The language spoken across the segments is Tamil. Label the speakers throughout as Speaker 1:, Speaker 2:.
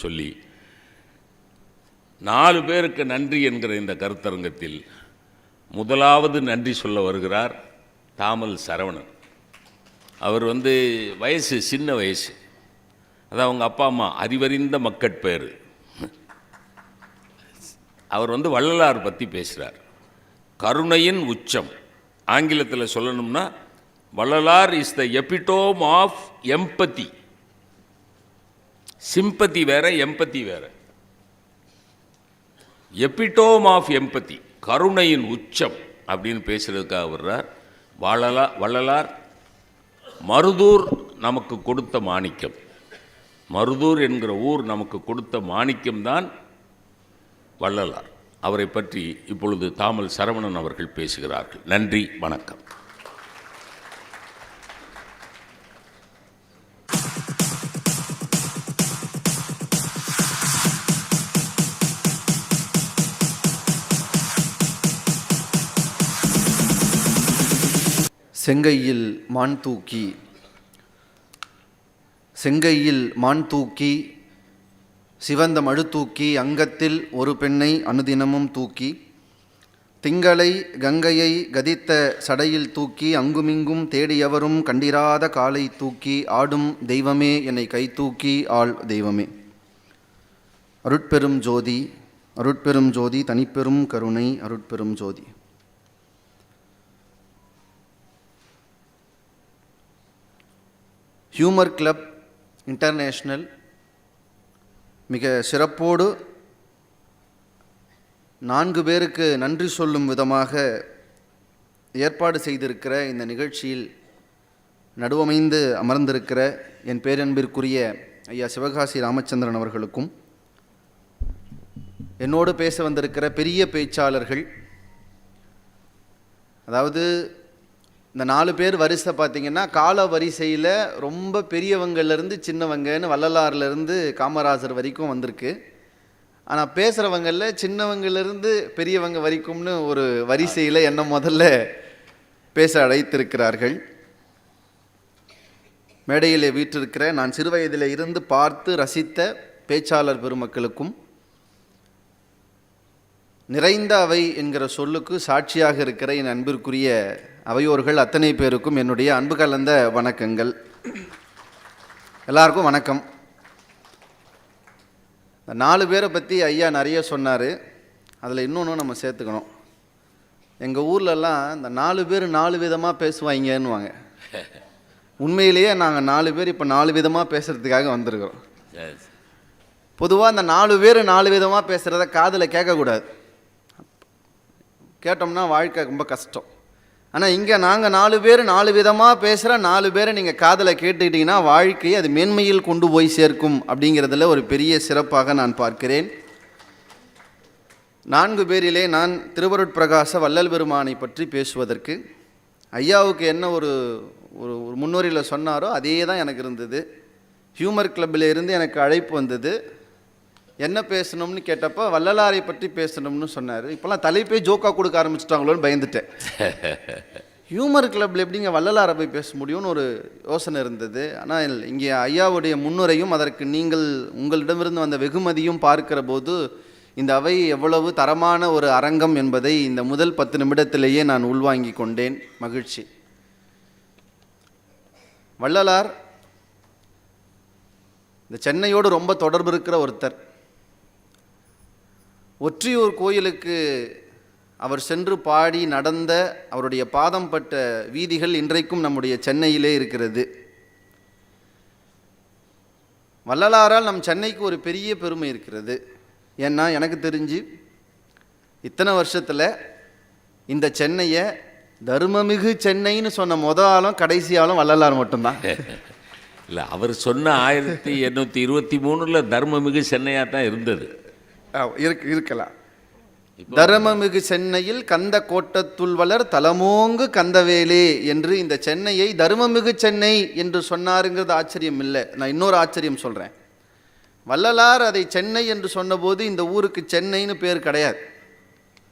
Speaker 1: சொல்லி 4 பேருக்கு நன்றி என்கிற இந்த கருத்தரங்கத்தில் முதலாவது நன்றி சொல்ல வருகிறார் தாமல் சரவணன். அவர் வயசு சின்ன வயசு, அதான் அவங்க அப்பா அம்மா அறிவறிந்த மக்கட்பேர். அவர் வள்ளலார் பற்றி பேசுகிறார். கருணையின் உச்சம், ஆங்கிலத்தில் சொல்லணும்னா Vallalar is the epitome of empathy. Sympathy வேற, எம்பத்தி வேற. எபிட்டோம் ஆஃப் எம்பத்தி, கருணையின் உச்சம் அப்படின்னு பேசுறதுக்காக வர்றார். வள்ளலார் மருதூர் நமக்கு கொடுத்த மாணிக்கம். மருதூர் என்கிற ஊர் நமக்கு கொடுத்த மாணிக்கம்தான் வள்ளலார். அவரை பற்றி இப்பொழுது தாமல் சரவணன் அவர்கள் பேசுகிறார்கள். நன்றி, வணக்கம்.
Speaker 2: செங்கையில் மான் தூக்கி, செங்கையில் மான் தூக்கி சிவந்த மழு தூக்கி அங்கத்தில் ஒரு பெண்ணை அனுதினமும் தூக்கி, திங்களை கங்கையை கதித்த சடையில் தூக்கி அங்குமிங்கும் தேடியவரும் கண்டிராத காலை தூக்கி ஆடும் தெய்வமே என்னை கை தூக்கி ஆள் தெய்வமே. அருட்பெரும் ஜோதி, அருட்பெரும் ஜோதி, தனிப்பெரும் கருணை, அருட்பெரும் ஜோதி. ஹியூமர் கிளப் இன்டர்நேஷ்னல் மிக சிறப்போடு 4 பேருக்கு நன்றி சொல்லும் விதமாக ஏற்பாடு செய்திருக்கிற இந்த நிகழ்ச்சியில் நடுவமைந்து அமர்ந்திருக்கிற என் பேரன்பிற்குரிய ஐயா சிவகாசி ராமச்சந்திரன் அவர்களுக்கும், என்னோடு பேச வந்திருக்கிற பெரிய பேச்சாளர்கள், அதாவது இந்த 4 பேர் வரிசை பார்த்திங்கன்னா கால வரிசையில் ரொம்ப பெரியவங்கள்லேருந்து சின்னவங்கன்னு வள்ளலார்லேருந்து காமராஜர் வரைக்கும் வந்திருக்கு. ஆனால் பேசுகிறவங்களில் சின்னவங்கள்லேருந்து பெரியவங்க வரைக்கும்னு ஒரு வரிசையில் என்னை முதல்ல பேச அழைத்திருக்கிறார்கள். மேடையில் வீற்றிருக்கிற நான் சிறு வயதில் இருந்து பார்த்து ரசித்த பேச்சாளர் பெருமக்களுக்கும், நிறைந்த அவை என்கிற சொல்லுக்கு சாட்சியாக இருக்கிற என் அன்பிற்குரிய அவையோர்கள் அத்தனை பேருக்கும் என்னுடைய அன்பு கலந்த வணக்கங்கள். எல்லாருக்கும் வணக்கம். இந்த 4 பேரை பற்றி ஐயா நிறைய சொன்னார். அதில் இன்னொன்று நம்ம சேர்த்துக்கணும். எங்கள் ஊர்லெல்லாம் இந்த 4 பேர் 4 விதமாக பேசுவாங்கன்னுவாங்க. உண்மையிலேயே நாங்கள் 4 பேர் இப்போ 4 விதமாக பேசுகிறதுக்காக வந்திருக்கிறோம். பொதுவாக இந்த 4 பேர் 4 விதமாக பேசுகிறத காதில் கேட்கக்கூடாது. கேட்டோம்னா வாழ்க்கை ரொம்ப கஷ்டம். ஆனால் இங்கே நாங்கள் 4 பேர் 4 விதமாக பேசுகிற 4 பேரை நீங்கள் காதில் கேட்டுக்கிட்டிங்கன்னா வாழ்க்கையை அது மேன்மையில் கொண்டு போய் சேர்க்கும் அப்படிங்கிறதுல ஒரு பெரிய சிறப்பாக நான் பார்க்கிறேன். 4 பேரிலே நான் திருவருட்பிரகாச வள்ளல் பெருமானை பற்றி பேசுவதற்கு ஐயாவுக்கு என்ன ஒரு முன்னுரையில் சொன்னாரோ அதே தான் எனக்கு இருந்தது. ஹியூமர் கிளப்பில் இருந்து எனக்கு அழைப்பு வந்தது. என்ன பேசணும்னு கேட்டப்போ வள்ளலாரை பற்றி பேசணும்னு சொன்னார். இப்போல்லாம் தலைப்பே ஜோக்காக கொடுக்க ஆரம்பிச்சிட்டாங்களோன்னு பயந்துட்டேன். ஹியூமர் கிளப்பில் எப்படிங்க வள்ளலாரை போய் பேச முடியும்னு ஒரு யோசனை இருந்தது. ஆனால் இங்கே ஐயாவுடைய முன்னுரையும் அதற்கு உங்களிடமிருந்து வந்த வெகுமதியும் பார்க்கிற போது இந்த அவை எவ்வளவு தரமான ஒரு அரங்கம் என்பதை இந்த முதல் 10 நிமிடத்திலேயே நான் உள்வாங்கி கொண்டேன். மகிழ்ச்சி. வள்ளலார் இந்த சென்னையோடு ரொம்ப தொடர்பு இருக்கிற ஒருத்தர். ஒற்றியூர் கோயிலுக்கு அவர் சென்று பாடி நடந்த அவருடைய பாதம் பட்ட வீதிகள் இன்றைக்கும் நம்முடைய சென்னையிலே இருக்கிறது. வள்ளலாரால் நம் சென்னைக்கு ஒரு பெரிய பெருமை இருக்கிறது. ஏன்னா எனக்கு தெரிஞ்சு இத்தனை வருஷத்தில் இந்த சென்னையை தர்மமிகு சென்னைன்னு சொன்ன ஆளும் கடைசி ஆளும் வள்ளலார் மட்டும்தான்.
Speaker 1: இல்லை, அவர் சொன்ன 1823 தர்மமிகு சென்னையாக தான் இருந்தது.
Speaker 2: இருக்கலாம். தர்மமிகு சென்னையில் கந்த கோட்டத்துள் வளர் தலமோங்கு கந்தவேலே என்று இந்த சென்னையை தர்மமிகு சென்னை என்று சொன்னாருங்கிறது ஆச்சரியம் இல்லை. நான் இன்னொரு ஆச்சரியம் சொல்கிறேன். வள்ளலார் அதை சென்னை என்று சொன்னபோது இந்த ஊருக்கு சென்னைன்னு பேர் கிடையாது,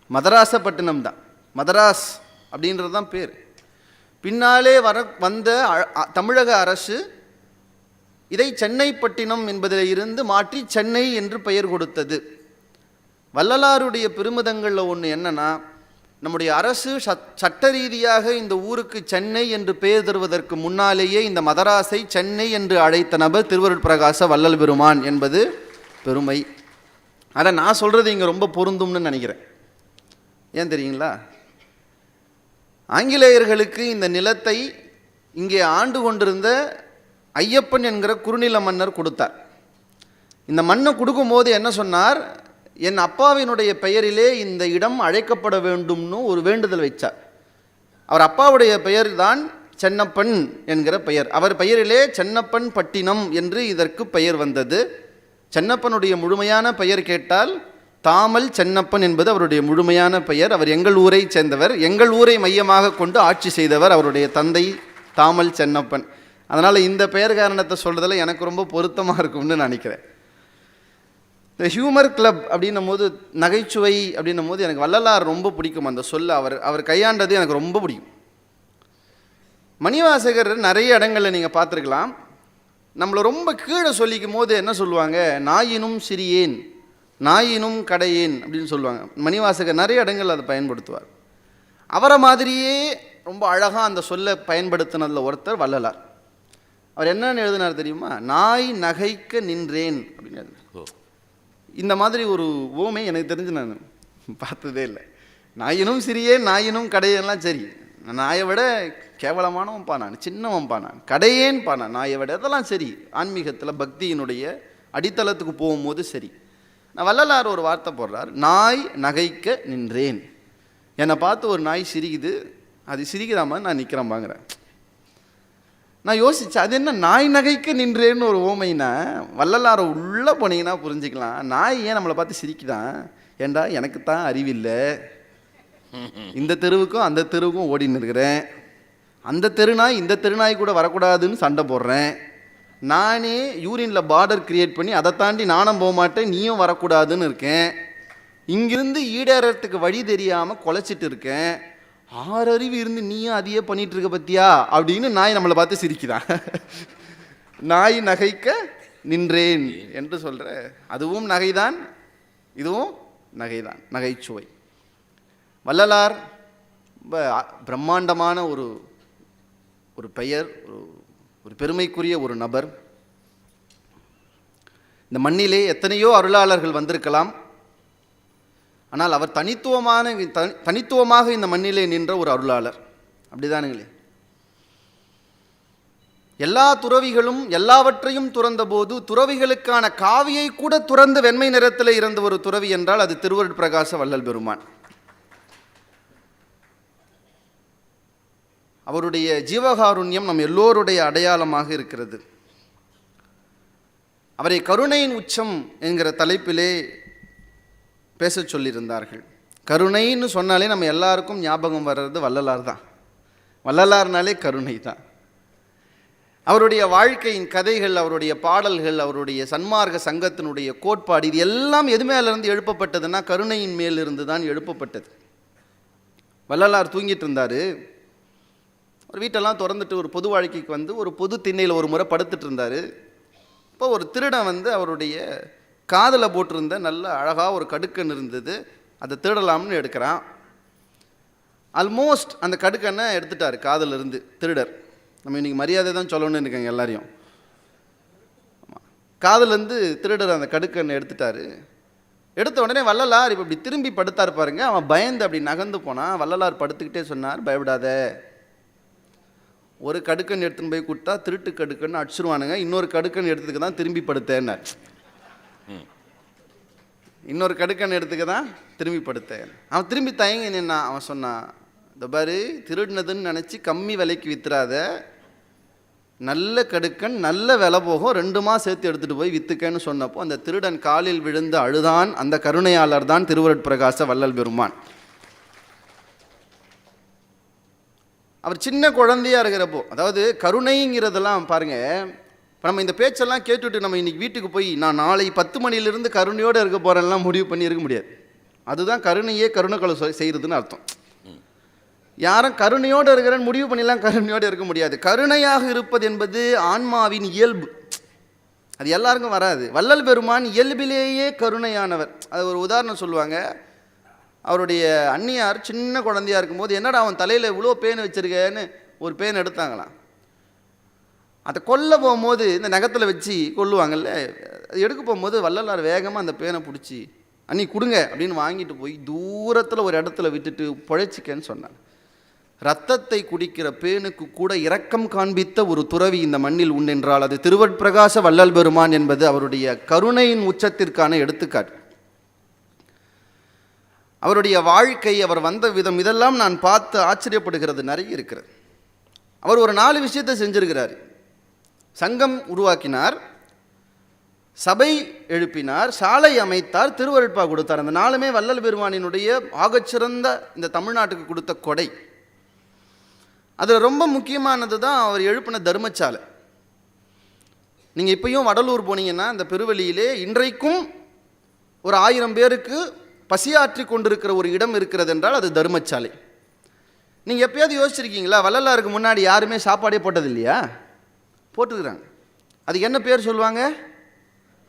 Speaker 2: மதராசப்பட்டினம் தான். மதராஸ் அப்படின்றது தான் பேர். பின்னாலே வந்த தமிழக அரசு இதை சென்னைப்பட்டினம் என்பதில் இருந்து மாற்றி சென்னை என்று பெயர் கொடுத்தது. வள்ளலாருடைய பெருமிதங்களில் ஒன்று என்னன்னா, நம்முடைய அரசு சட்ட ரீதியாக இந்த ஊருக்கு சென்னை என்று பெயர் தருவதற்கு முன்னாலேயே இந்த மதராஸை சென்னை என்று அழைத்த நபர் திருவருட்பிரகாச வள்ளல் பெருமான் என்பது பெருமை. அதை நான் சொல்கிறது இங்கே ரொம்ப பொருந்தும்னு நினைக்கிறேன். ஏன் தெரியுங்களா? ஆங்கிலேயர்களுக்கு இந்த நிலத்தை இங்கே ஆண்டு கொண்டிருந்த ஐயப்பன் என்கிற குறுநில மன்னர் கொடுத்தார். இந்த மண்ணை கொடுக்கும்போது என்ன சொன்னார், என் அப்பாவினுடைய பெயரிலே இந்த இடம் அழைக்கப்பட வேண்டும்னு ஒரு வேண்டுதல் வைச்சார். அவர் அப்பாவுடைய பெயர் தான் சென்னப்பன் என்கிற பெயர். அவர் பெயரிலே சென்னப்பன் பட்டினம் என்று இதற்கு பெயர் வந்தது. சென்னப்பனுடைய முழுமையான பெயர் கேட்டால் தாமல் சென்னப்பன் என்பது அவருடைய முழுமையான பெயர். அவர் எங்கள் ஊரை சேர்ந்தவர். எங்கள் ஊரை மையமாக கொண்டு ஆட்சி செய்தவர் அவருடைய தந்தை தாமல் சென்னப்பன். அதனால் இந்த பெயர் காரணத்தை சொல்கிறதுல எனக்கு ரொம்ப பொருத்தமாக இருக்கும்னு நினைக்கிறேன். இந்த ஹியூமர் கிளப் அப்படின்னும் போது, நகைச்சுவை அப்படின்னும் போது எனக்கு வள்ளலார் ரொம்ப பிடிக்கும். அந்த சொல்ல அவர் கையாண்டது எனக்கு ரொம்ப பிடிக்கும். மணிவாசகர் நிறைய இடங்களில் நீங்கள் பார்த்துருக்கலாம், நம்மளை ரொம்ப கீழே சொல்லிக்கும் போது என்ன சொல்லுவாங்க, நாயினும் சிறியேன் நாயினும் கடையேன் அப்படின்னு சொல்லுவாங்க. மணிவாசகர் நிறைய இடங்கள் அதை பயன்படுத்துவார். அவரை மாதிரியே ரொம்ப அழகாக அந்த சொல்லை பயன்படுத்தினதில் ஒருத்தர் வள்ளலார். அவர் என்னன்னு எழுதினார் தெரியுமா? நாய் நகைக்க நின்றேன் அப்படின்னு எழுதினார். இந்த மாதிரி ஒரு ஓமை எனக்கு தெரிஞ்சு நான் பார்த்ததே இல்லை. நாயினும் சிறியேன் நாயினும் கடையேன்லாம் சரி, நாயை விட கேவலமானவன்பா நான், சின்னவன்பா நான், கடையேன்பா நான், நாயை விட இதெல்லாம் சரி. ஆன்மீகத்தில் பக்தியினுடைய அடித்தளத்துக்கு போகும்போது சரி. நான் வள்ளலார் ஒரு வார்த்தை போடுறார், நாய் நகைக்க நின்றேன். என்னை பார்த்து ஒரு நாய் சிரிக்குது, அது சிரிக்கிறாம நான் நிற்கிறேன்பாங்கிறேன். நான் யோசித்தேன், அது என்ன நாய் நகைக்க நின்றேன்னு ஒரு ஓமைனா, வள்ளலாரை உள்ளே போனீங்கன்னா புரிஞ்சுக்கலாம். நாய் ஏன் நம்மளை பார்த்து சிரிக்குதான்? ஏண்டா எனக்கு தான் அறிவில்லை, இந்த தெருவுக்கும் அந்த தெருவுக்கும் ஓடின்னு இருக்கிறேன், அந்த தெருநாய் இந்த தெருநாய் கூட வரக்கூடாதுன்னு சண்டை போடுறேன், நானே யூரினில் பார்டர் கிரியேட் பண்ணி அதை தாண்டி நானும் போக மாட்டேன் நீயும் வரக்கூடாதுன்னு இருக்கேன், இங்கிருந்து ஈடேறத்துக்கு வழி தெரியாமல் குலைச்சிட்டு இருக்கேன், 6 அறிவு இருந்து நீயும் அதையே பண்ணிட்டு இருக்க பத்தியா அப்படின்னு நாய் நம்மளை பார்த்து சிரிக்கிறான். நாய் நகைக்க நின்றேன் என்று சொல்கிற, அதுவும் நகைதான் இதுவும் நகைதான், நகைச்சுவை. வள்ளலார் பிரம்மாண்டமான ஒரு பெயர், ஒரு பெருமைக்குரிய ஒரு நபர். இந்த மண்ணிலே எத்தனையோ அருளாளர்கள் வந்திருக்கலாம், ஆனால் அவர் தனித்துவமாக இந்த மண்ணிலே நின்ற ஒரு அருளாளர். அப்படிதானுங்களே? எல்லா துறவிகளும் எல்லாவற்றையும் துறந்த போது துறவிகளுக்கான காவியை கூட துறந்து வெண்மை நிறத்தில் இருந்த ஒரு துறவி என்றால் அது திருவருட்பிரகாச வள்ளல் பெருமான். அவருடைய ஜீவகாருண்யம் நம் எல்லோருடைய அடையாளமாக இருக்கிறது. அவரை கருணையின் உச்சம் என்கிற தலைப்பிலே பேச சொல்லியிருந்தார்கள். கருணைன்னு சொன்னாலே நம்ம எல்லாருக்கும் ஞாபகம் வர்றது வள்ளலார் தான். வள்ளலார்னாலே கருணை தான். அவருடைய வாழ்க்கையின் கதைகள், அவருடைய பாடல்கள், அவருடைய சன்மார்க்க சங்கத்தினுடைய கோட்பாடு, இது எல்லாம் எது மேலிருந்து எழுப்பப்பட்டதுன்னா கருணையின் மேலிருந்து தான் எழுப்பப்பட்டது. வள்ளலார் தூங்கிட்டு இருந்தார். ஒரு வீட்டெல்லாம் திறந்துட்டு ஒரு பொது வாழ்க்கைக்கு வந்து ஒரு பொது திண்ணையில் ஒரு முறை படுத்துட்டு இருந்தார். இப்போ ஒரு திருடன் வந்து அவருடைய காதில் போட்டிருந்த நல்ல அழகாக ஒரு கடுக்கன் இருந்தது, அதை திருடலாம்னு எடுக்கிறான். ஆல்மோஸ்ட் அந்த கடுக்கனை எடுத்துட்டார் காதில் இருந்து திருடர். நம்ம இன்றைக்கி மரியாதை தான் சொல்லணும்னு இருக்காங்க எல்லாரையும். காதிலேருந்து திருடர் அந்த கடுக்கனை எடுத்துட்டார். எடுத்த உடனே வள்ளலார் இப்போ இப்படி திரும்பி படுத்தார் பாருங்க. அவன் பயந்து அப்படி நகர்ந்து போனான். வள்ளலார் படுத்துக்கிட்டே சொன்னார், பயப்படாத, ஒரு கடுக்கன் எடுத்துன்னு போய் கொடுத்தா திருட்டு கடுக்கன்னு அடிச்சிருவானுங்க, இன்னொரு கடுக்கன் எடுத்துக்க தான் திரும்பி படுத்தேன்னார். இன்னொரு கடுக்கன் எடுத்துக்க தான் திரும்பி படுத்தேன். அவன் திரும்பி தயங்கி நின்னான். அவன் சொன்னான், இந்த பாரு, திருடினதுன்னு நினச்சி கம்மி விலைக்கு வித்துறாத, நல்ல கடுக்கன் நல்ல விலை போகும், 2 மாதம் சேர்த்து எடுத்துகிட்டு போய் வித்துக்கன்னு சொன்னப்போ அந்த திருடன் காலில் விழுந்து அழுதான். அந்த கருணையாளர் தான் திருவருட்பிரகாச வள்ளல் பெருமான். அவர் சின்ன குழந்தையாக இருக்கிறப்போ, அதாவது கருணைங்கிறதெல்லாம் பாருங்கள், இப்போ நம்ம இந்த பேச்செல்லாம் கேட்டுவிட்டு நம்ம இன்றைக்கி வீட்டுக்கு போய் நான் நாளை 10 மணிலேருந்து கருணையோடு இருக்க போகிறேன்லாம் முடிவு பண்ணி இருக்க முடியாது. அதுதான் கருணையே கருணைக்கொலை செய்கிறதுன்னு அர்த்தம். யாரும் கருணையோடு இருக்கிறேன்னு முடிவு பண்ணிலாம் கருணையோடு இருக்க முடியாது. கருணையாக இருப்பது என்பது ஆன்மாவின் இயல்பு. அது எல்லாருக்கும் வராது. வள்ளல் பெருமான் இயல்பிலேயே கருணையானவர். அது ஒரு உதாரணம் சொல்லுவாங்க. அவருடைய அண்ணியார் சின்ன குழந்தையா இருக்கும்போது, என்னடா அவன் தலையில் இவ்வளோ பேன் வச்சுருக்கேன்னு ஒரு பேன் எடுத்தாங்களாம். அதை கொல்ல போகும்போது இந்த நகத்தில் வச்சு கொல்லுவாங்கல்ல, அது எடுக்க போகும்போது வள்ளலார் வேகமாக அந்த பேனை பிடிச்சி, அண்ணி கொடுங்க அப்படின்னு வாங்கிட்டு போய் தூரத்தில் ஒரு இடத்துல விட்டுட்டு பிழைச்சிக்கன்னு சொன்னாங்க. ரத்தத்தை குடிக்கிற பேனுக்கு கூட இரக்கம் காண்பித்த ஒரு துறவி இந்த மண்ணில் உண்டென்றால் அது திருவட்பிரகாச வள்ளல் பெருமான் என்பது அவருடைய கருணையின் உச்சத்திற்கான எடுத்துக்காட்டு. அவருடைய வாழ்க்கை, அவர் வந்த விதம், இதெல்லாம் நான் பார்த்து ஆச்சரியப்படுகிறது நிறைய இருக்கிறது. அவர் ஒரு 4 விஷயத்தை செஞ்சிருக்கிறார். சங்கம் உருவாக்கினார், சபை எழுப்பினார், சாலை அமைத்தார், திருவருட்பா கொடுத்தார். அந்த 4மே வள்ளல் பெருமானினுடைய ஆகச்சிறந்த இந்த தமிழ்நாட்டுக்கு கொடுத்த கொடை. அதில் ரொம்ப முக்கியமானது தான் அவர் எழுப்பின தர்மசாலை. நீங்கள் இப்பயும் வடலூர் போனீங்கன்னா இந்த பெருவெளியிலே இன்றைக்கும் ஒரு 1000 பேருக்கு பசியாற்றி கொண்டிருக்கிற ஒரு இடம் இருக்கிறது என்றால் அது தர்மசாலை. நீங்கள் எப்பயாவது யோசிச்சிருக்கீங்களா, வள்ளலாருக்கு முன்னாடி யாருமே சாப்பாடே போட்டது இல்லையா? போட்டுக்கிறாங்க. அதுக்கு என்ன பேர் சொல்லுவாங்க?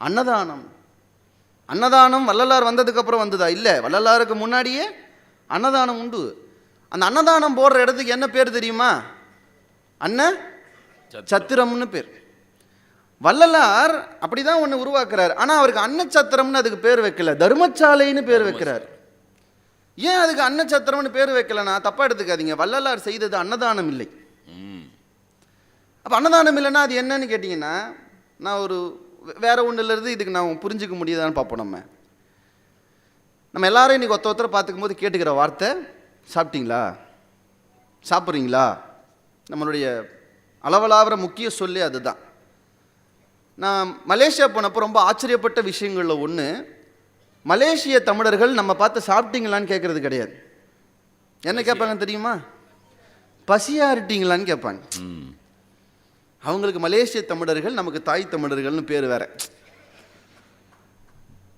Speaker 2: அன்னதானம். அன்னதானம் வள்ளலார் வந்ததுக்கப்புறம் வந்ததா? இல்லை, வள்ளலாருக்கு முன்னாடியே அன்னதானம் உண்டு. அந்த அன்னதானம் போடுற இடத்துக்கு என்ன பேர் தெரியுமா? அன்ன சத்திரம்னு பேர். வள்ளலார் அப்படிதான் ஒன்று உருவாக்குறார். ஆனால் அவருக்கு அன்னச்சத்திரம்னு அதுக்கு பேர் வைக்கல, தர்மசாலைன்னு பேர் வைக்கிறார். ஏன் அதுக்கு அன்னச்சத்திரம்னு பேர் வைக்கலன்னா தப்பா எடுத்துக்காதீங்க, வள்ளலார் செய்தது அன்னதானம் இல்லை. அப்போ அன்னதானம் இல்லைன்னா அது என்னன்னு கேட்டிங்கன்னா, நான் ஒரு வேற ஒன்றுலேருந்து இதுக்கு நான் புரிஞ்சிக்க முடியுதான்னு பார்ப்போம். நம்ம எல்லாரும் இன்றைக்கி ஒருத்தரை பார்த்துக்கும் போது கேட்டுக்கிற வார்த்தை சாப்பிட்டீங்களா, சாப்பிட்றீங்களா. நம்மளுடைய அளவலாகிற முக்கிய சொல்லி அதுதான். நான் மலேசியா போனப்போ ரொம்ப ஆச்சரியப்பட்ட விஷயங்களில் ஒன்று, மலேசிய தமிழர்கள் நம்ம பார்த்து சாப்பிட்டீங்களான்னு கேட்குறது கிடையாது. என்ன கேட்பாங்க தெரியுமா? பசியாரிட்டீங்களான்னு கேட்பாங்க. அவங்களுக்கு மலேசிய தமிழர்கள், நமக்கு தாய் தமிழர்கள்னு பேர் வேற.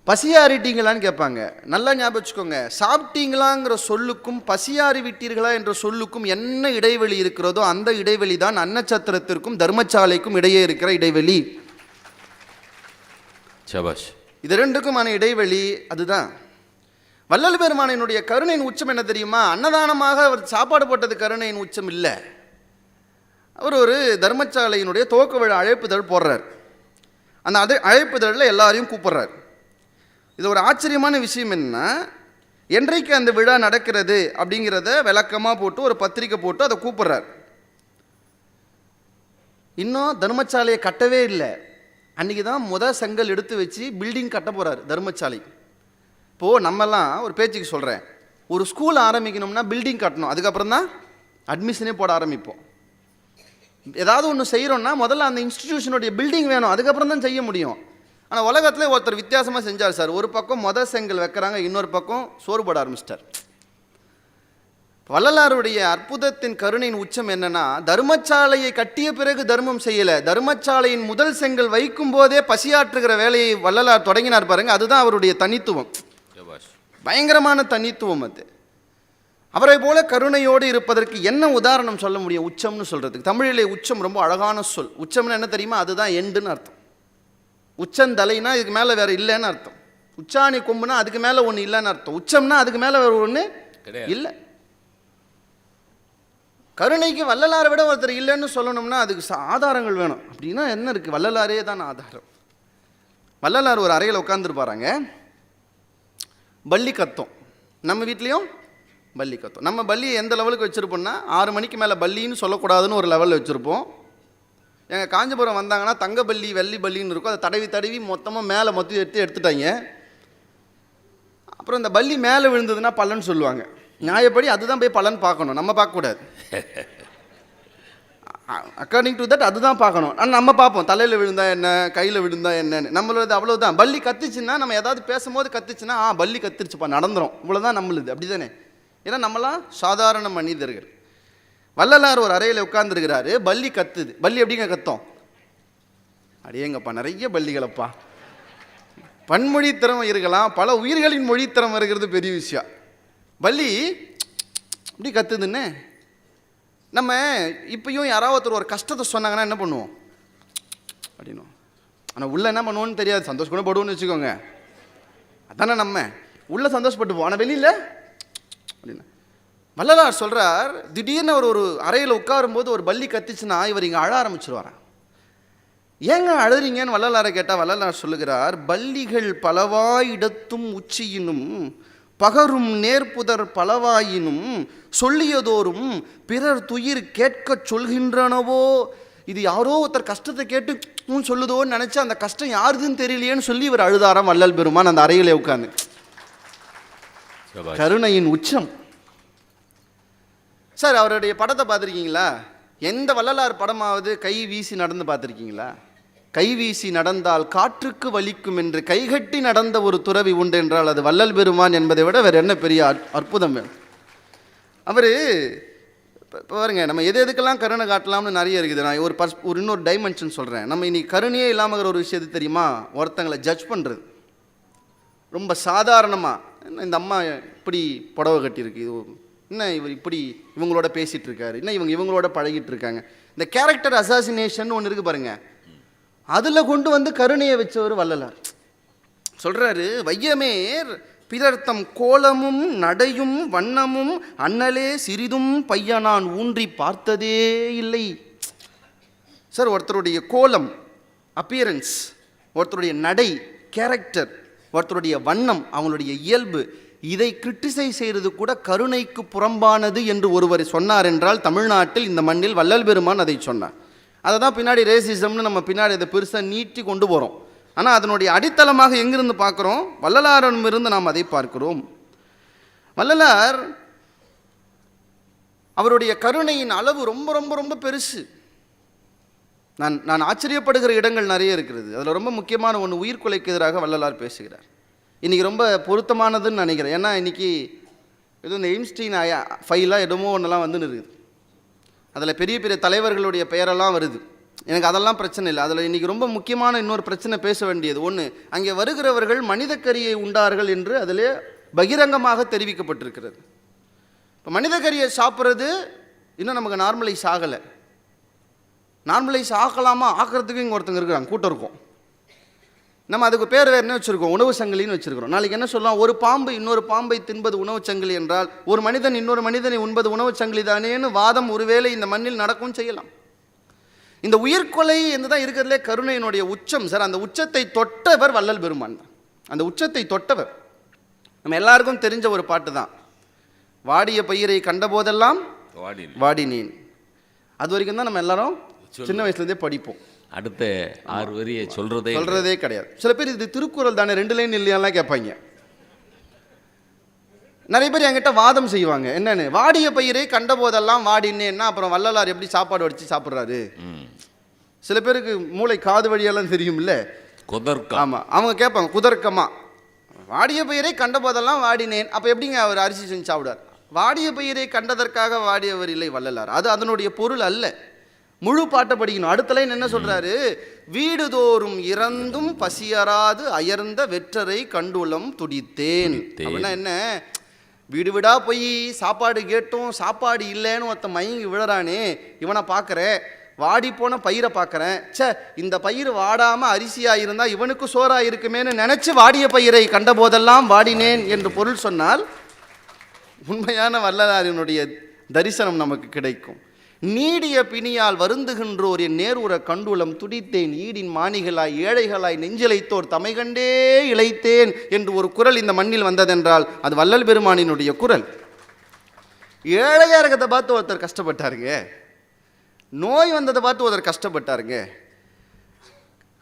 Speaker 2: பசியாரிட்டீங்களான்னு கேட்பாங்க. நல்லா ஞாபகம் வச்சுக்கோங்க, சாப்பிட்டீங்களாங்கிற சொல்லுக்கும் பசியாறி விட்டீர்களா என்ற சொல்லுக்கும் என்ன இடைவெளி இருக்கிறதோ அந்த இடைவெளி தான் அன்னச்சத்திரத்திற்கும் தர்மசாலைக்கும் இடையே இருக்கிற இடைவெளி. இது ரெண்டுக்குமான இடைவெளி அதுதான். வள்ளல் பெருமானினுடைய கருணையின் உச்சம் என்ன தெரியுமா? அன்னதானமாக அவர் சாப்பாடு போட்டது கருணையின் உச்சம் இல்லை. அவர் ஒரு தர்மசாலையினுடைய துவக்க விழா அழைப்புதழ் போடுறார். அந்த அழைப்புதழில் எல்லாரையும் கூப்பிட்றார். இது ஒரு ஆச்சரியமான விஷயம் என்ன, என்றைக்கு அந்த விழா நடக்கிறது அப்படிங்கிறத விளக்கமாக போட்டு ஒரு பத்திரிக்கை போட்டு அதை கூப்பிட்றார். இன்னும் தர்மசாலையை கட்டவே இல்லை. அன்றைக்கி தான் செங்கல் எடுத்து வச்சு பில்டிங் கட்ட போகிறார் தர்மசாலை. இப்போது நம்மெல்லாம் ஒரு பேச்சுக்கு சொல்கிறேன், ஒரு ஸ்கூல் ஆரம்பிக்கணும்னா பில்டிங் கட்டணும், அதுக்கப்புறம் தான் அட்மிஷனே போட ஆரம்பிப்போம். ஏதாவது ஒன்று செய்கிறோன்னா முதல்ல அந்த இன்ஸ்டிடியூஷனுடைய பில்டிங் வேணும், அதுக்கப்புறம் தான் செய்ய முடியும். ஆனால் உலகத்தில் ஒருத்தர் வித்தியாசமாக செஞ்சார் சார். ஒரு பக்கம் செங்கல் வைக்கிறாங்க, இன்னொரு பக்கம் சோறு போட ஆரம்பிச்சிட்டார். வள்ளலாருடைய அற்புதத்தின் கருணையின் உச்சம் என்னன்னா, தர்மசாலையை கட்டிய பிறகு தர்மம் செய்யலை, தர்மசாலையின் முதல் செங்கல் வைக்கும் போதே பசியாற்றுகிற வேலையை வள்ளலார் தொடங்கினார் பாருங்க. அதுதான் அவருடைய தனித்துவம், பயங்கரமான தனித்துவம். அது அவரை போல கருணையோடு இருப்பதற்கு என்ன உதாரணம் சொல்ல முடியும் உச்சம்னு சொல்றதுக்கு? தமிழிலே உச்சம் ரொம்ப அழகான சொல். உச்சம்னு என்ன தெரியுமா? அதுதான் எண்டுன்னு அர்த்தம். உச்சந்தலைனா இதுக்கு மேலே வேற இல்லைன்னு அர்த்தம். உச்சாணி கொம்புனா அதுக்கு மேலே ஒன்று இல்லைன்னு அர்த்தம். உச்சம்னா அதுக்கு மேலே வேற ஒன்று இல்லை. கருணைக்கு வள்ளலாரை விட ஒருத்தர் இல்லைன்னு சொல்லணும்னா அதுக்கு ஆதாரங்கள் வேணும். அப்படின்னா என்ன இருக்குது? வள்ளலாரே தான் ஆதாரம். வள்ளலார் ஒரு அறையில் உட்காந்துருப்பாராங்க, பள்ளி கத்தம். நம்ம வீட்லேயும் பள்ளி கத்தம். நம்ம பள்ளியை எந்த லெவலுக்கு வச்சுருப்போம்னா 6 மணிக்கு மேலே பள்ளின்னு சொல்லக்கூடாதுன்னு ஒரு லெவலில் வச்சுருப்போம். எங்கள் காஞ்சிபுரம் வந்தாங்கன்னா தங்க பள்ளி வெள்ளி பள்ளின்னு இருக்கும். அதை தடவி தடவி மொத்தமாக மேலே எடுத்துட்டாங்க. அப்புறம் இந்த பள்ளி மேலே விழுந்ததுன்னா பலன்னு சொல்லுவாங்க. நியாயப்படி அதுதான் போய் பலன் பார்க்கணும், நம்ம பார்க்கக்கூடாது. அக்கார்டிங் டு தட் அதுதான் பார்க்கணும். ஆனால் நம்ம பார்ப்போம் தலையில் விழுந்தா என்ன, கையில் விழுந்தா என்னன்னு. நம்மளது அவ்வளோதான். பள்ளி கத்துச்சுன்னா நம்ம ஏதாவது பேசும்போது கத்துச்சுன்னா பள்ளி கத்துருச்சுப்பா நடந்துடும், இவ்வளோதான் நம்மளுது. அப்படி தானே? ஏன்னா நம்மளாம் சாதாரண மனிதர்கள். வள்ளலார் ஒரு அறையில் உட்கார்ந்துருக்கிறாரு, பள்ளி கத்துது. பள்ளி எப்படிங்க கத்தோம்? அடியேங்கப்பா நிறைய பள்ளிகளப்பா. பன்மொழி திறமை இருக்கலாம், பல உயிர்களின் மொழி திறமை இருக்கிறது பெரிய விஷயம். பள்ளி இப்படி கத்துதுன்னு நம்ம இப்பயும் யாராவது ஒருத்தர் ஒரு கஷ்டத்தை சொன்னாங்கன்னா என்ன பண்ணுவோம்? அப்படின்னும் ஆனால் உள்ள என்ன பண்ணுவோன்னு தெரியாது, சந்தோஷம் கூட படுவோன்னு வச்சுக்கோங்க. அதானே நம்ம உள்ள சந்தோஷப்பட்டுப்போம், ஆனால் வெளியில் அப்படின்னு. வள்ளலார் சொல்கிறார், திடீர்னு அவர் ஒரு அறையில் உட்காரும்போது ஒரு பல்லி கத்திச்சுன்னா இவர் இங்கே அழ ஆரம்பிச்சிருவாராம். ஏங்க அழுறீங்கன்னு வள்ளலாரை கேட்டால் வள்ளலார் சொல்லுகிறார், பல்லிகள் பலவாயிடத்தும் உச்சியினும் பகரும் நேர்புதர் பலவாயினும் சொல்லியதோறும் பிறர் துயிர் கேட்கச் சொல்கின்றனவோ. இது யாரோ ஒருத்தர் கஷ்டத்தை கேட்டு சொல்லுதோன்னு நினச்சா அந்த கஷ்டம் யாருதுன்னு தெரியலையேன்னு சொல்லி இவர் அழுதாராம் வள்ளல் பெருமான் அந்த அறையிலே உட்கார்ந்து. கருணையின் உச்சம். சார் அவருடைய படத்தை பார்த்துருக்கீங்களா? எந்த வள்ளலார் படமாவது கை வீசி நடந்து பார்த்துருக்கீங்களா? கை வீசி நடந்தால் காற்றுக்கு வலிக்கும் என்று கைகட்டி நடந்த ஒரு துறவி உண்டு என்றால் அது வள்ளல் பெருமான் என்பதை விட வேறு என்ன பெரிய அற்புதம் வேணும். அவர் பாருங்க, நம்ம எதுக்கெல்லாம் கருணை காட்டலாம்னு நிறைய இருக்குது. நான் ஒரு இன்னொரு டைமென்ஷன் சொல்கிறேன். நம்ம இன்னைக்கு கருணையே இல்லாமல் ஒரு விஷயத்து தெரியுமா? ஒருத்தங்களை ஜட்ஜ் பண்ணுறது. ரொம்ப சாதாரணமாக இந்த அம்மா இப்படி புடவை கட்டியிருக்கு, என்ன இவர் இப்படி இவங்களோட பேசிகிட்டு இருக்காரு, என்ன இவங்களோட பழகிட்டு இருக்காங்க. இந்த கேரக்டர் அசாசினேஷன் ஒன்று இருக்குது பாருங்க, அதில் கொண்டு வந்து கருணையை வச்சவர் வள்ளலார். சொல்கிறாரு, வையமேர் பிறர்த்தம் கோலமும் நடையும் வண்ணமும் அண்ணலே சிறிதும் பையனான் ஊன்றி பார்த்ததே இல்லை. சார் ஒருத்தருடைய கோலம் அப்பியரன்ஸ், ஒருத்தருடைய நடை கேரக்டர், ஒருத்தருடைய வண்ணம் அவங்களுடைய இயல்பு, இதை கிரிட்டிசைஸ் செய்கிறது கூட கருணைக்கு புறம்பானது என்று ஒருவர் சொன்னார் என்றால் தமிழ்நாட்டில் இந்த மண்ணில் வள்ளல் பெருமான் அதை சொன்னார். அதை தான் பின்னாடி ரேசிசம்னு நம்ம பின்னாடி அதை பெருசாக நீட்டி கொண்டு போகிறோம். ஆனால் அதனுடைய அடித்தளமாக எங்கிருந்து பார்க்குறோம்? வள்ளலாரிடமிருந்து நாம் அதை பார்க்கிறோம். வள்ளலார் அவருடைய கருணையின் அளவு ரொம்ப ரொம்ப ரொம்ப பெருசு. நான் ஆச்சரியப்படுகிற இடங்கள் நிறைய இருக்கிறது. அதில் ரொம்ப முக்கியமான ஒன்று, உயிர்கொலைக்கு எதிராக வள்ளலார் பேசுகிறார். இன்றைக்கி ரொம்ப பொருத்தமானதுன்னு நினைக்கிறேன். ஏன்னா இன்றைக்கி எதுவும் இந்த எய்ம்ஸ்டீன் ஃபைலாக எதுவும் ஒன்றெல்லாம் வந்துன்னு இருக்குது. அதில் பெரிய பெரிய தலைவர்களுடைய பெயரெல்லாம் வருது. எனக்கு அதெல்லாம் பிரச்சனை இல்லை. அதில் இன்றைக்கி ரொம்ப முக்கியமான இன்னொரு பிரச்சனை பேச வேண்டியது ஒன்று, அங்கே வருகிறவர்கள் மனித கரியை உண்டார்கள் என்று அதிலே பகிரங்கமாக தெரிவிக்கப்பட்டிருக்கிறது. இப்போ மனித கரியை சாப்பிட்றது இன்னும் நமக்கு நார்மலைஸ் ஆகலை. நார்மலைஸ் ஆக்கலாமா? ஆக்கிறதுக்கு இங்கே ஒருத்தங்க இருக்கிறாங்க, கூட்டம் இருக்கும். நம்ம அதுக்கு பேர் வேறு என்ன வச்சுருக்கோம்? உணவு சங்கிலின்னு வச்சுருக்கிறோம். நாளைக்கு என்ன சொல்லலாம்? ஒரு பாம்பு இன்னொரு பாம்பை தின்பது உணவு சங்கிலி என்றால் ஒரு மனிதன் இன்னொரு மனிதனை உண்பது உணவு சங்கிலி தானேன்னு வாதம் ஒருவேளை இந்த மண்ணில் நடக்கும் செய்யலாம். இந்த உயிர்கொலை என்று தான் இருக்கிறதுலே கருணையினுடைய உச்சம். சார் அந்த உச்சத்தை தொட்டவர் வள்ளல் பெருமான் தான். அந்த உச்சத்தை தொட்டவர். நம்ம எல்லாருக்கும் தெரிஞ்ச ஒரு பாட்டு தான், வாடிய பயிரை கண்டபோதெல்லாம் வாடினேன். அது வரைக்கும் தான் நம்ம எல்லாரும் சின்ன வயசுலேருந்தே படிப்போம்.
Speaker 1: அடுத்த 6 வரியை சொல்கிறதே
Speaker 2: கிடையாது. சில பேர் இது திருக்குறள் தானே 2 லைன் இல்லையாலாம் கேட்பாங்க. நிறைய பேர் என்கிட்ட வாதம் செய்வாங்க, என்னன்னு வாடிய பயிரை கண்ட போதெல்லாம் வாடினேன்னா அப்புறம் வள்ளலார் எப்படி சாப்பாடு வடித்து சாப்பிட்றாரு? சில பேருக்கு மூளை காது வழியெல்லாம் தெரியும் இல்லை,
Speaker 1: குதர்க்கம்.
Speaker 2: ஆமாம், அவங்க கேட்பாங்க குதர்க்கமா, வாடிய பயிரை கண்ட போதெல்லாம் வாடினேன், அப்போ எப்படிங்க அவர் அரிசி செஞ்சு சாப்பிடார்? வாடிய பயிரை கண்டதற்காக வாடியவர் இல்லை வள்ளலார். அது அதனுடைய பொருள் அல்ல. முழு பாட்டை படிக்கணும். அடுத்த லைன் என்ன சொல்றாரு? வீடுதோறும் இறந்தும் பசியராது அயர்ந்த வெற்றரை கண்டுளம் துடித்தேன். அப்படின்னா என்ன? வீடு வீடா போய் சாப்பாடு கேட்டோம், சாப்பாடு இல்லைன்னு ஒருத்த மயங்கி விழறானே, இவனை பார்க்குறேன், வாடி போன பயிரை பார்க்குறேன், சே இந்த பயிர் வாடாமல் அரிசியாக இருந்தால் இவனுக்கு சோறாக இருக்குமேன்னு நினச்சி வாடிய பயிரை கண்ட போதெல்லாம் வாடினேன் என்று பொருள் சொன்னால் உண்மையான வள்ளலாரினுடைய தரிசனம் நமக்கு கிடைக்கும். நீடிய பிணியால் வருந்துகின்றோர் என் நேருற கண்டுளம் துடித்தேன், ஈடின் மாணிகளாய் ஏழைகளாய் நெஞ்சிலைத்தோர் தமை கண்டே இழைத்தேன் என்று ஒரு குரல் இந்த மண்ணில் வந்ததென்றால் அது வள்ளல் பெருமானினுடைய குரல். ஏழையா இருக்கிறத பார்த்து ஒருத்தர் கஷ்டப்பட்டாருங்க, நோய் வந்ததை பார்த்து ஒருத்தர் கஷ்டப்பட்டாருங்க.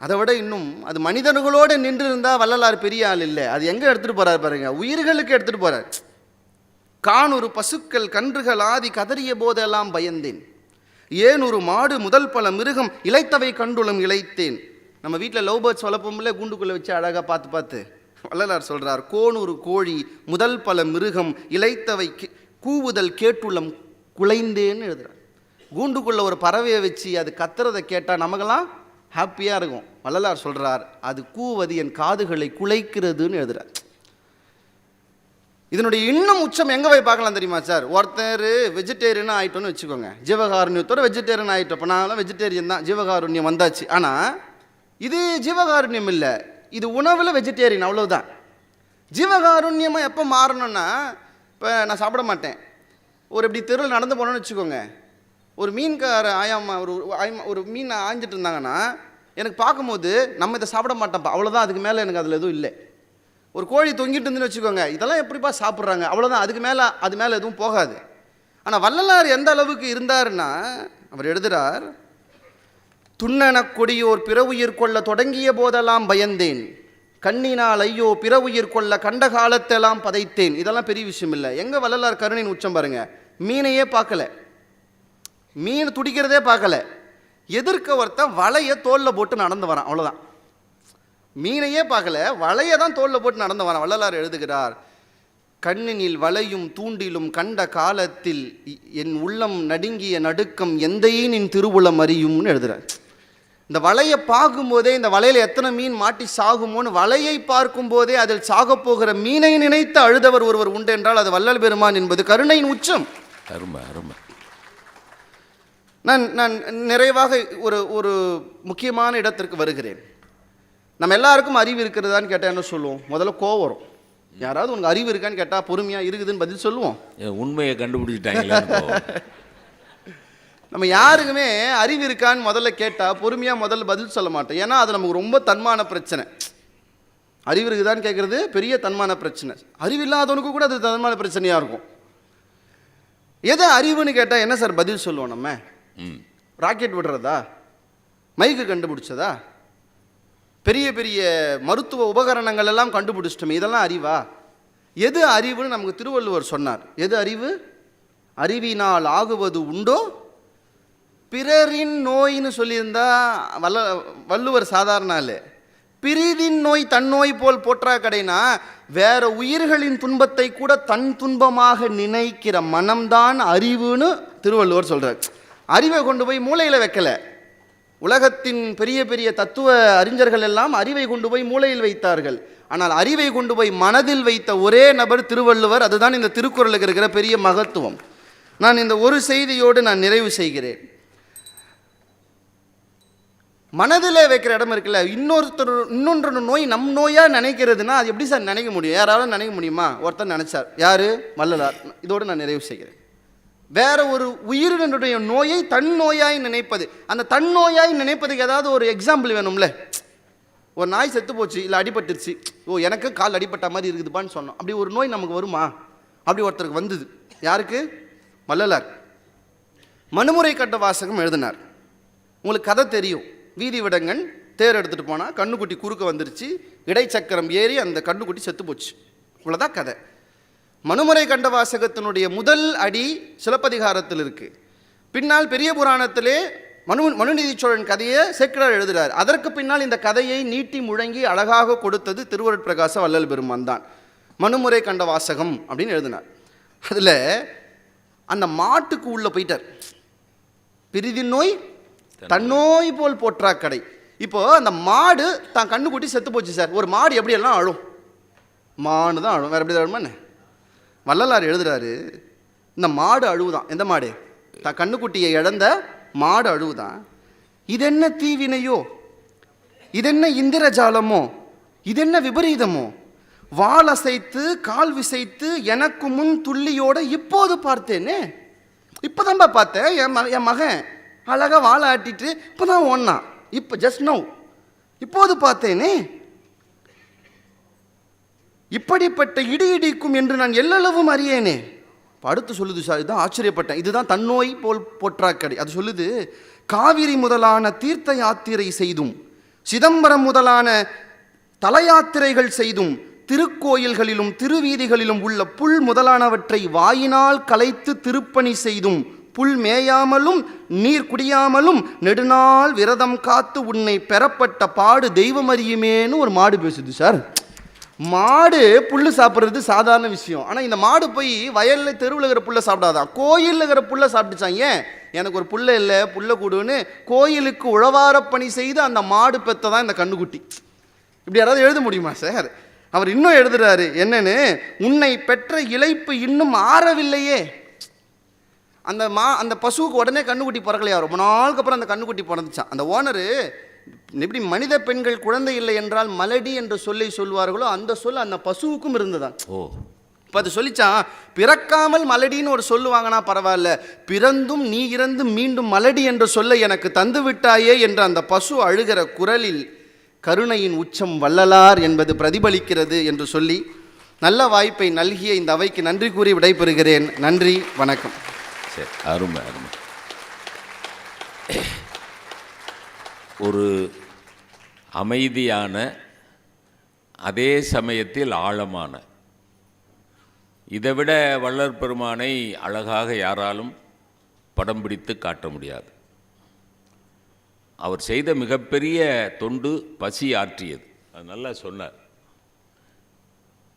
Speaker 2: அதை விட இன்னும் அது மனிதர்களோடு நின்று இருந்தால் வள்ளலார் பெரிய ஆள் இல்லை. அது எங்கே எடுத்துகிட்டு போகிறார் பாருங்க, உயிர்களுக்கு எடுத்துகிட்டு போகிறார். காணொரு பசுக்கள் கன்றுகள் ஆதி கதறிய போதெல்லாம் பயந்தேன், ஏன் ஒரு மாடு முதல் பல மிருகம் இளைத்தவை கண்டுளம் இளைத்தேன். நம்ம வீட்டில் லவ் பேர்ட்ஸ் வளர்ப்போம்ல, கூண்டுக்குள்ளே வச்சு அழகாக பார்த்து வள்ளலார் சொல்கிறார், கோனொரு கோழி முதல் பல மிருகம் இளைத்தவை கூவுதல் கேட்டுள்ளம் குலைந்தேன்னு எழுதுகிறார். கூண்டுக்குள்ளே ஒரு பறவையை வச்சு அது கத்துறதை கேட்டால் நமக்கெல்லாம் ஹாப்பியாக இருக்கும். வள்ளலார் சொல்கிறார், அது கூவது என் காதுகளை குலைக்கிறதுன்னு எழுதுகிறார். இதனுடைய இன்னும் உச்சம் எங்கே போய் பார்க்கலாம் தெரியுமா சார்? ஒருத்தர் வெஜிடேரியனாக ஆகிட்டோன்னு வச்சுக்கோங்க, ஜீவகாருண்யத்தோட வெஜிடேரியன் ஆகிட்டோம். இப்போ நாங்களாம் வெஜிடேரியன் தான், ஜீவகாருண்யம் வந்தாச்சு. ஆனால் இது ஜீவகாருண்யம் இல்லை, இது உணவில் வெஜிடேரியன், அவ்வளவுதான். ஜீவகாருண்யமாக எப்போ மாறணும்னா, இப்போ நான் சாப்பிட மாட்டேன், ஒரு இப்படி தெருவில் நடந்து போனோன்னு வச்சுக்கோங்க, ஒரு மீன்கார ஆயாமா ஒரு மீன் ஆஞ்சிட்டு இருந்தாங்கன்னா எனக்கு பார்க்கும்போது நம்ம இதை சாப்பிட மாட்டோம்ப்பா, அவ்வளோதான், அதுக்கு மேலே எனக்கு அதில் எதுவும் இல்லை. ஒரு கோழி தொங்கிட்டு இருந்துன்னு வச்சுக்கோங்க, இதெல்லாம் எப்படிப்பா சாப்பிட்றாங்க, அவ்வளோதான், அதுக்கு மேலே எதுவும் போகாது. ஆனால் வள்ளலார் எந்த அளவுக்கு இருந்தாருன்னா, அவர் எழுதுகிறார், துண்ணன கொடியோர் பிற உயிர் கொள்ள தொடங்கிய போதெல்லாம் பயந்தேன், கண்ணினால் ஐயோ பிற உயிர் கொள்ள கண்ட காலத்தெல்லாம் பதைத்தேன். இதெல்லாம் பெரிய விஷயம் இல்லை. எங்கே வள்ளலார் கருணையின் உச்சம் பாருங்க. மீனையே பார்க்கல, மீன் துடிக்கிறதே பார்க்கல, எதிர்க்க ஒருத்தன் வலையை தோளில் போட்டு நடந்து வரான், அவ்வளோதான். மீனையே பார்க்கல, வலையை தான் தோளில் போட்டு நடந்து வரான். வள்ளலார் எழுதுகிறார், கண்ணினில் வலையும் தூண்டிலும் கண்ட காலத்தில் என் உள்ளம் நடுங்கிய நடுக்கம் எந்தையின் திருவுளம் அறியும்னு எழுதுகிறார். இந்த வலையை பார்க்கும்போதே, இந்த வலையில் எத்தனை மீன் மாட்டி சாகுமோன்னு வலையை பார்க்கும் போதே அதில் சாகப் போகிற மீனை நினைத்து அழுதவர் ஒருவர் உண்டு என்றால் அது வள்ளல் பெருமான் என்பது கருணையின் உச்சம்.
Speaker 1: அருமை அருமை.
Speaker 2: நான் நிறைவாக ஒரு முக்கியமான இடத்திற்கு வருகிறேன். நம்ம எல்லாருக்கும் அறிவு இருக்கிறதான்னு கேட்டால் என்ன சொல்லுவோம்? முதல்ல கோவம் வரும். யாராவது உனக்கு அறிவு இருக்கான்னு கேட்டால் பொறுமையாக இருக்குதுன்னு பதில் சொல்லுவோம்.
Speaker 1: உண்மையை கண்டுபிடிச்சிட்டாங்களா?
Speaker 2: நம்ம யாருக்குமே அறிவு இருக்கான்னு முதல்ல கேட்டால் பொறுமையாக முதல்ல பதில் சொல்ல மாட்டோம். ஏன்னா அது நமக்கு ரொம்ப தன்மான பிரச்சனை. அறிவு இருக்குதான்னு கேட்குறது பெரிய தன்மான பிரச்சனை. அறிவில்லாதவனுக்கு கூட அது தன்மான பிரச்சனையாக இருக்கும். எதை அறிவுன்னு கேட்டால் என்ன சார் பதில் சொல்லுவோம்? நம்ம ராக்கெட் விடுறதா, மைக்கு கண்டுபிடிச்சதா, பெரிய பெரிய மருத்துவ உபகரணங்கள் எல்லாம் கண்டுபிடிச்சிட்டோமே, இதெல்லாம் அறிவா? எது அறிவுன்னு நமக்கு திருவள்ளுவர் சொன்னார். எது அறிவு? அறிவினால் ஆகுவது உண்டோ பிறரின் நோயின்னு சொல்லியிருந்தா வள்ளுவர் சாதாரண ஆளு. பிரிதின் நோய் தன் நோய் போல் போற்றா கடைனா, வேற உயிர்களின் துன்பத்தை கூட தன் துன்பமாக நினைக்கிற மனம்தான் அறிவுன்னு திருவள்ளுவர் சொல்றார். அறிவை கொண்டு போய் மூளையில் வைக்கல. உலகத்தின் பெரிய பெரிய தத்துவ அறிஞர்கள் எல்லாம் அறிவை கொண்டு போய் மூளையில் வைத்தார்கள். ஆனால் அறிவை கொண்டு போய் மனதில் வைத்த ஒரே நபர் திருவள்ளுவர். அதுதான் இந்த திருக்குறளுக்கு இருக்கிற பெரிய மகத்துவம். நான் இந்த ஒரு செய்தியோடு நான் நிறைவு செய்கிறேன். மனதில் வைக்கிற இடம் இருக்குல்ல, இன்னொன்று நோய் நம் நோயாக நினைக்கிறதுனா அது எப்படி சார் நினைக்க முடியும்? யாராலும் நினைக்க முடியுமா? ஒருத்தர் நினைச்சார். யாரு? வள்ளலார். இதோடு நான் நிறைவு செய்கிறேன். வேற ஒரு உயிரினுடைய நோயை தன் நோயாய் நினைப்பது. அந்த தன் நோயாய் நினைப்பதுக்கு ஏதாவது ஒரு எக்ஸாம்பிள் வேணும்ல. ஒரு நாய் செத்து போச்சு, இல்லை அடிபட்டுருச்சு, ஓ எனக்கு கால் அடிபட்ட மாதிரி இருக்குதுப்பான்னு சொன்னோம். அப்படி ஒரு நோய் நமக்கு வருமா? அப்படி ஒருத்தருக்கு வந்தது. யாருக்கு? வள்ளலார். மனுமுறை கட்ட வாசகம் எழுதினார். உங்களுக்கு கதை தெரியும். வீதி விடங்கன் தேர் எடுத்துகிட்டு போனால் கண்ணுக்குட்டி குறுக்க வந்துருச்சு, இடைச்சக்கரம் ஏறி அந்த கண்ணுக்குட்டி செத்து போச்சு. இவ்வளோதான் கதை. மனுமுறை கண்ட வாசகத்தினுடைய முதல் அடி சிலப்பதிகாரத்தில் இருக்கு. பின்னால் பெரிய புராணத்திலே மனுநீதி சோழன் கதையை சேக்கிழார் எழுதுகிறார். அதற்கு பின்னால் இந்த கதையை நீட்டி முழங்கி அழகாக கொடுத்தது திருவருட்பிரகாச வள்ளல் பெருமான் தான். மனுமுறை கண்ட வாசகம் அப்படின்னு எழுதினார். அதில் அந்த மாட்டுக்கு உள்ள போயிட்டார். பிரிதின் நோய் தன்னோய் போல் போற்றா கடை. இப்போ அந்த மாடு தான் கண்ணுக்குட்டி செத்து போச்சு சார். ஒரு மாடு எப்படி எல்லாம் அழும்? மாடு தான் அழும், வேற எப்படி அழுமா என்ன? வள்ளலார் எழுதுறாரு, இந்த மாடு அழுவுதான். எந்த மாடு? தான் கண்ணுக்குட்டியை இழந்த மாடு அழுவுதான். இதென்ன தீவினையோ, இதென்ன இந்திரஜாலமோ, இதென்ன விபரீதமோ, வால் அசைத்து கால் விசைத்து எனக்கு முன் துள்ளியோட இப்போது பார்த்தேனே. இப்போதான்பா பார்த்தேன். என் மகன் அழகாக வாழை ஆட்டிட்டு இப்போ தான் ஓடனான். இப்போ ஜஸ்ட் நோ, இப்போது பார்த்தேனே. இப்படிப்பட்ட இடி இடிக்கும் என்று நான் எல்லளவும் அறியேனே. அடுத்து சொல்லுது சார், இதுதான் ஆச்சரியப்பட்டேன். இதுதான் தன்னோய் போல் போற்றாக்கடை. அது சொல்லுது, காவிரி முதலான தீர்த்த யாத்திரை செய்தும் சிதம்பரம் முதலான தல யாத்திரைகள் செய்தும் திருக்கோயில்களிலும் திருவீதிகளிலும் உள்ள புல் முதலானவற்றை வாயினால் கலைத்து திருப்பணி செய்தும் புல் மேயாமலும் நீர் குடியாமலும் நெடுநாள் விரதம் காத்து உன்னை பெறப்பட்ட பாடு தெய்வம் அறியுமேன்னு ஒரு மாடு பேசுது சார். மாடு புல்லு சாப்பிட்றது சாதாரண விஷயம். ஆனால் இந்த மாடு போய் வயலில் தெருவில் இருக்கிற புல்லை சாப்பிடாதான், கோயிலில் இருக்கிற புல்லை சாப்பிட்டுச்சான். ஏன்? எனக்கு ஒரு புல்லை இல்லை, புல்லை கூடுன்னு கோயிலுக்கு உழவார பணி செய்து அந்த மாடு பெற்றதான் இந்த கண்ணுக்குட்டி. இப்படி யாராவது எழுத முடியுமா சார்? அவர் இன்னும் எழுதுறாரு என்னன்னு, உன்னை பெற்ற இளைப்பு இன்னும் ஆறவில்லையே. அந்த பசுவுக்கு உடனே கண்ணுக்குட்டி பிறக்கலையா, ரொம்ப நாளுக்கு அப்புறம் அந்த கண்ணுக்குட்டி பிறந்துச்சான். அந்த ஓனரு எப்படி மனித பெண்கள் குழந்தை இல்லை என்றால் மலடி என்ற சொல்லை சொல்வார்களோ அந்த சொல் அந்த பசுவுக்கும் இருந்துதான்.
Speaker 1: ஓ,
Speaker 2: இப்போ அது சொல்லிச்சான், பிறக்காமல் மலடின்னு ஒரு சொல்லுவாங்கன்னா பரவாயில்ல, பிறந்தும் நீ இறந்து மீண்டும் மலடி என்ற சொல்லை எனக்கு தந்து விட்டாயே என்ற அந்த பசு அழுகிற குரலில் கருணையின் உச்சம் வள்ளலார் என்பது பிரதிபலிக்கிறது என்று சொல்லி நல்ல வாய்ப்பை நல்கிய இந்த அவைக்கு நன்றி கூறி விடைபெறுகிறேன். நன்றி, வணக்கம்.
Speaker 1: சரி, அருமை அருமை. ஒரு அமைதியான அதே சமயத்தில் ஆழமான, இதைவிட வள்ளற் பெருமானை அழகாக யாராலும் படம் பிடித்து காட்ட முடியாது. அவர் செய்த மிகப்பெரிய தொண்டு பசி ஆற்றியது. அது நல்லா சொன்னார்.